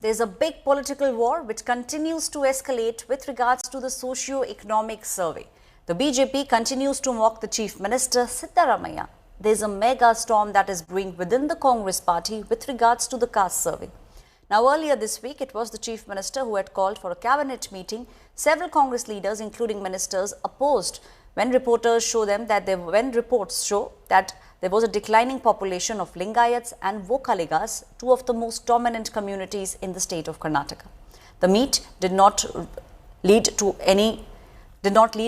There's a big political war which continues to escalate with regards to the socio-economic survey. The BJP continues to mock the Chief Minister Siddaramaiah. There's a mega storm that is brewing within the Congress party with regards to the caste survey. Now, earlier this week, it was the Chief Minister who had called for a cabinet meeting. Several Congress leaders, including ministers, opposed when reports show that there was a declining population of Lingayats and Vokaligas, two of the most dominant communities in the state of Karnataka. The meet did not lead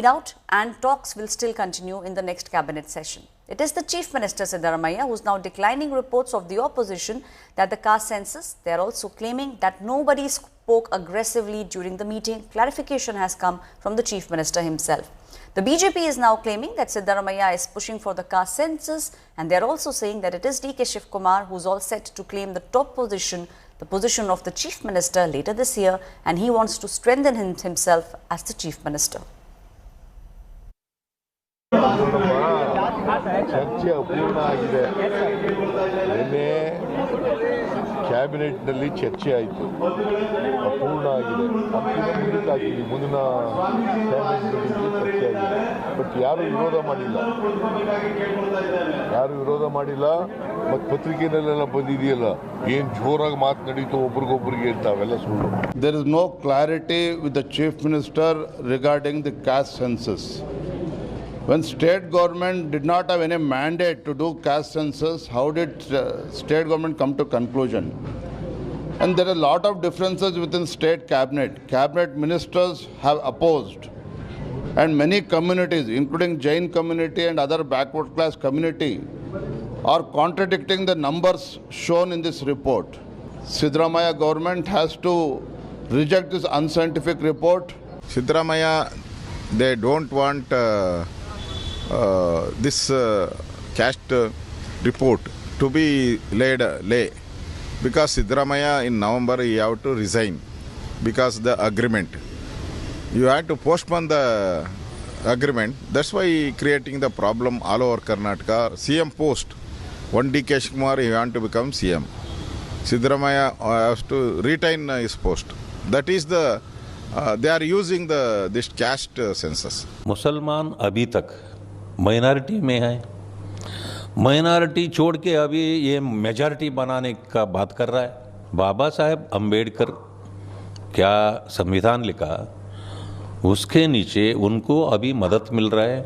out, and talks will still continue in the next cabinet session. It is the Chief Minister Siddaramaiah who is now declining reports of the opposition that the caste census. They are also claiming that nobody spoke aggressively during the meeting. Clarification has come from the Chief Minister himself. The BJP is now claiming that Siddaramaiah is pushing for the caste census, and they are also saying that it is D.K. Shivkumar who is all set to claim the top position, the position of the Chief Minister later this year, and he wants to strengthen himself as the Chief Minister. ಚರ್ಚೆ ಅಪೂರ್ಣ ಆಗಿದೆ. ನಿನ್ನೆ ಕ್ಯಾಬಿನೆಟ್ನಲ್ಲಿ ಚರ್ಚೆ ಆಯಿತು, ಅಪೂರ್ಣ ಆಗಿದೆ. ಅಂತಿಮ ಮುಂದಕ್ಕೆ ಹಾಕಿದ್ವಿ, ಮುಂದಿನ ಕ್ಯಾಬಿನೆಟ್ ಮೀಟಿಂಗ್ಗೆ ಚರ್ಚೆ ಆಗಿದೆ. ಬಟ್ ಯಾರು ವಿರೋಧ ಮಾಡಿಲ್ಲ. ಮತ್ತು ಪತ್ರಿಕೆಯಲ್ಲೆಲ್ಲ ಬಂದಿದೆಯಲ್ಲ, ಏನು ಜೋರಾಗಿ ಮಾತನಾಡಿತು ಒಬ್ರಿಗೊಬ್ರಿಗೆ ಅಂತ, ಅವೆಲ್ಲ ಸುಳ್ಳು. There is no clarity with the Chief Minister regarding the caste census. When state government did not have any mandate to do caste census, how did state government come to conclusion? And there are a lot of differences within state cabinet. Cabinet ministers have opposed, and many communities, including Jain community and other backward class community, are contradicting the numbers shown in this report. Siddaramaiah government has to reject this unscientific report. Siddaramaiah, they don't want this caste report to be lay, because Siddaramaiah in November he have to resign because the agreement. You have to postpone the agreement. That's why creating the problem all over Karnataka. CM post, one D.K. Shivkumar, he want to become CM. Siddaramaiah has to retain his post. That is the they are using this caste census. मुसलमान अभी तक minority में है. Minority छोड़ के अभी ये majority बनाने का बात कर रहा है. बाबा साहेब अम्बेडकर क्या संविधान लिखा, उसके नीचे उनको अभी मदद मिल रहा है,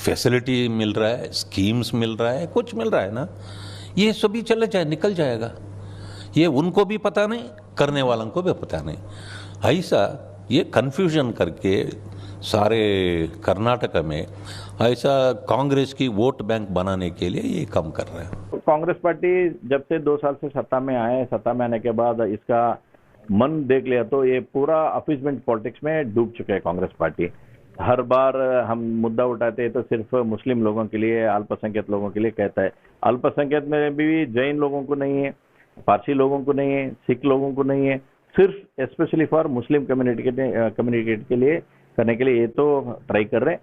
फैसिलिटी मिल रहा है, स्कीम्स मिल रहा है, कुछ मिल रहा है ना. ये सभी निकल जाएगा. ये उनको भी पता नहीं, करने वालों को भी पता नहीं. ऐसा ये कन्फ्यूजन करके सारे कर्नाटका में ऐसा कांग्रेस की वोट बैंक बनाने के लिए ये काम कर रहे हैं. कांग्रेस पार्टी जब से 2 साल से सत्ता में आने के बाद इसका मन देख लिया तो ये पूरा अपीसमेंट पॉलिटिक्स में डूब चुके हैं. कांग्रेस पार्टी हर बार हम मुद्दा उठाते हैं तो सिर्फ मुस्लिम लोगों के लिए, अल्पसंख्यक लोगों के लिए कहता है. अल्पसंख्यक में भी जैन लोगों को नहीं है, पारसी लोगों को नहीं है, सिख लोगों को नहीं है, सिर्फ स्पेशली फॉर मुस्लिम कम्युनिटी के लिए करने के लिए ये तो ट्राई कर रहे हैं.